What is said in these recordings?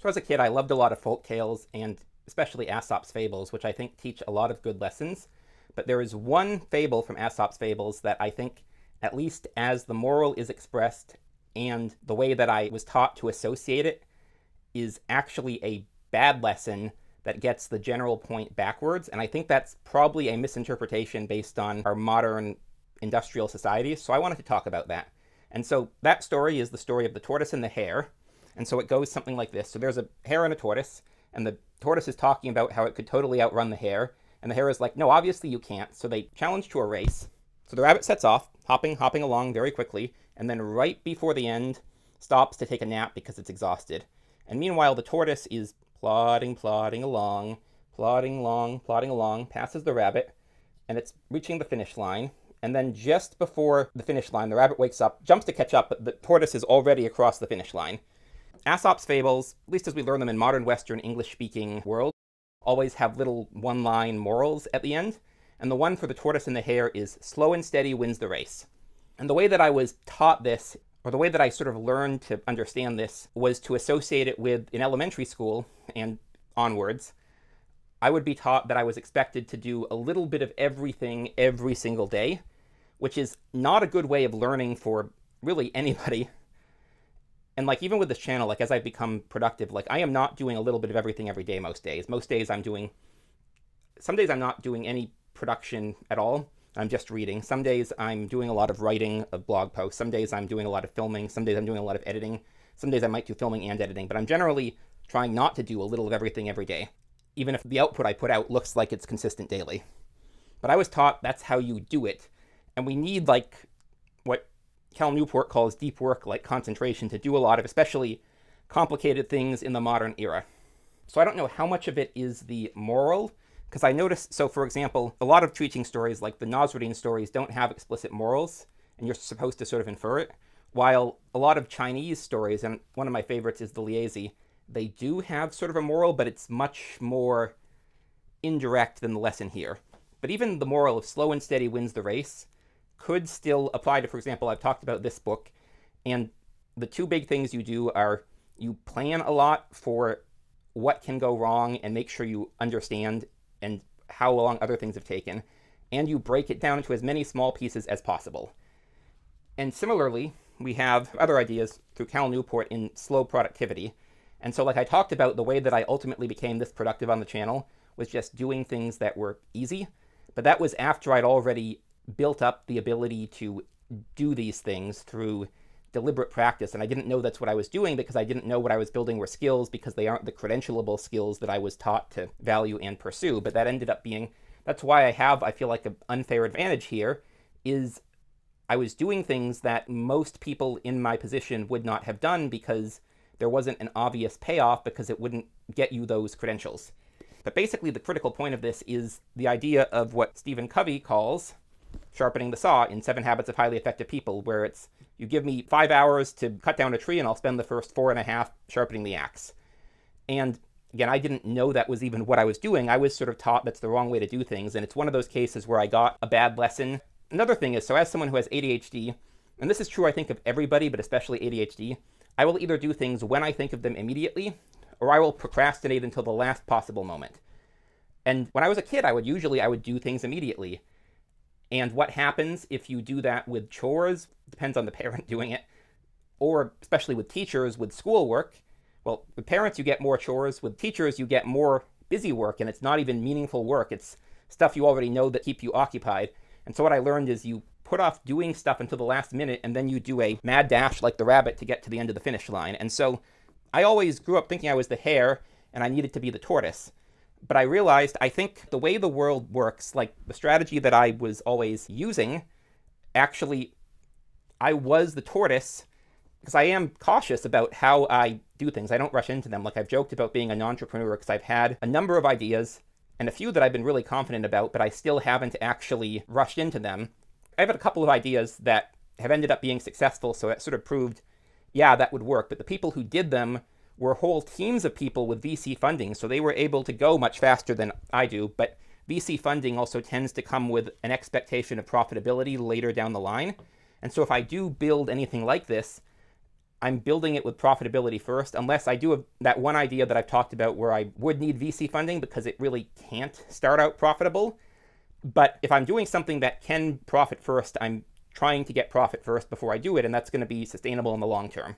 So as a kid, I loved a lot of folk tales, and especially Aesop's Fables, which I think teach a lot of good lessons. But there is one fable from Aesop's Fables that I think, at least as the moral is expressed and the way that I was taught to associate it, is actually a bad lesson that gets the general point backwards. And I think that's probably a misinterpretation based on our modern industrial society. So I wanted to talk about that. And so that story is the story of the Tortoise and the Hare. And so it goes something like this. So there's a hare and a tortoise, and the tortoise is talking about how it could totally outrun the hare. And the hare is like, no, obviously you can't. So they challenge to a race. So the rabbit sets off, hopping along very quickly, and then right before the end, stops to take a nap because it's exhausted. And meanwhile, the tortoise is plodding along, passes the rabbit, and it's reaching the finish line. And then just before the finish line, the rabbit wakes up, jumps to catch up, but the tortoise is already across the finish line. Aesop's fables, at least as we learn them in modern Western English-speaking world, always have little one-line morals at the end. And the one for the tortoise and the hare is slow and steady wins the race. And the way that I was taught this, or the way that I sort of learned to understand this, was to associate it with, in elementary school and onwards, I would be taught that I was expected to do a little bit of everything every single day, which is not a good way of learning for really anybody. And like, even with this channel, like, as I've become productive, like, I am not doing a little bit of everything every day most days. Most days some days I'm not doing any production at all. I'm just reading. Some days I'm doing a lot of writing of blog posts. Some days I'm doing a lot of filming. Some days I'm doing a lot of editing. Some days I might do filming and editing, but I'm generally trying not to do a little of everything every day, even if the output I put out looks like it's consistent daily. But I was taught that's how you do it. And we need, like, what Newport calls deep work, like concentration, to do a lot of especially complicated things in the modern era. So I don't know how much of it is the moral, because I noticed, so for example, a lot of teaching stories, like the Nasruddin stories, don't have explicit morals, and you're supposed to sort of infer it, while a lot of Chinese stories, and one of my favorites is the Liezi, they do have sort of a moral, but it's much more indirect than the lesson here. But even the moral of slow and steady wins the race could still apply to, for example, I've talked about this book, and the two big things you do are you plan a lot for what can go wrong and make sure you understand and how long other things have taken, and you break it down into as many small pieces as possible. And similarly, we have other ideas through Cal Newport in slow productivity. And so, like I talked about, the way that I ultimately became this productive on the channel was just doing things that were easy, but that was after I'd already built up the ability to do these things through deliberate practice. And I didn't know that's what I was doing because I didn't know what I was building were skills, because they aren't the credentialable skills that I was taught to value and pursue. But that ended up being, that's why I feel like an unfair advantage here, is I was doing things that most people in my position would not have done because there wasn't an obvious payoff, because it wouldn't get you those credentials. But basically the critical point of this is the idea of what Stephen Covey calls sharpening the saw in 7 Habits of Highly Effective People, where it's, you give me 5 hours to cut down a tree and I'll spend the first 4.5 sharpening the axe. And again, I didn't know that was even what I was doing. I was sort of taught that's the wrong way to do things, and it's one of those cases where I got a bad lesson. Another thing is, so as someone who has ADHD, and this is true I think of everybody, but especially ADHD, I will either do things when I think of them immediately, or I will procrastinate until the last possible moment. And when I was a kid, I would do things immediately. And what happens if you do that with chores depends on the parent doing it, or especially with teachers with schoolwork. Well, with parents, you get more chores. With teachers, you get more busy work, and it's not even meaningful work. It's stuff you already know that keep you occupied. And so what I learned is you put off doing stuff until the last minute, and then you do a mad dash like the rabbit to get to the end of the finish line. And so I always grew up thinking I was the hare, and I needed to be the tortoise. But I realized, I think the way the world works, like the strategy that I was always using, actually, I was the tortoise, because I am cautious about how I do things. I don't rush into them. Like, I've joked about being an entrepreneur because I've had a number of ideas, and a few that I've been really confident about, but I still haven't actually rushed into them. I've had a couple of ideas that have ended up being successful, so it sort of proved, yeah, that would work. But the people who did them were whole teams of people with VC funding, so they were able to go much faster than I do. But VC funding also tends to come with an expectation of profitability later down the line. And so if I do build anything like this, I'm building it with profitability first, unless I do have that one idea that I've talked about where I would need VC funding because it really can't start out profitable. But if I'm doing something that can profit first, I'm trying to get profit first before I do it, and that's going to be sustainable in the long term.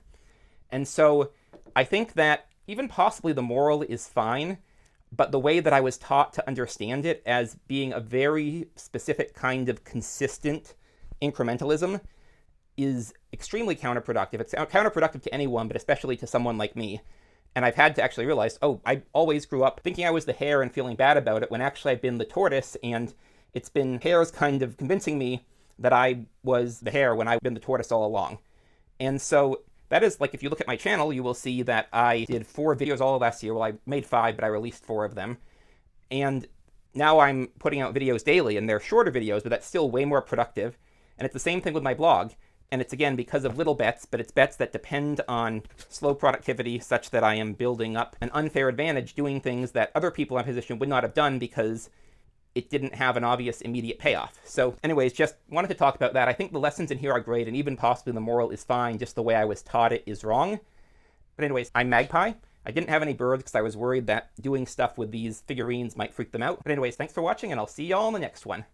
And so I think that even possibly the moral is fine, but the way that I was taught to understand it as being a very specific kind of consistent incrementalism is extremely counterproductive. It's counterproductive to anyone, but especially to someone like me. And I've had to actually realize, oh, I always grew up thinking I was the hare and feeling bad about it, when actually I've been the tortoise, and it's been hares kind of convincing me that I was the hare when I've been the tortoise all along. And so that is, like, if you look at my channel, you will see that I did 4 videos all of last year. Well, I made 5, but I released 4 of them. And now I'm putting out videos daily, and they're shorter videos, but that's still way more productive. And it's the same thing with my blog. And it's, again, because of little bets, but it's bets that depend on slow productivity, such that I am building up an unfair advantage doing things that other people in my position would not have done because it didn't have an obvious immediate payoff. So anyways, just wanted to talk about that. I think the lessons in here are great, and even possibly the moral is fine. Just the way I was taught it is wrong. But anyways, I'm Magpie. I didn't have any birds because I was worried that doing stuff with these figurines might freak them out. But anyways, thanks for watching, and I'll see y'all in the next one.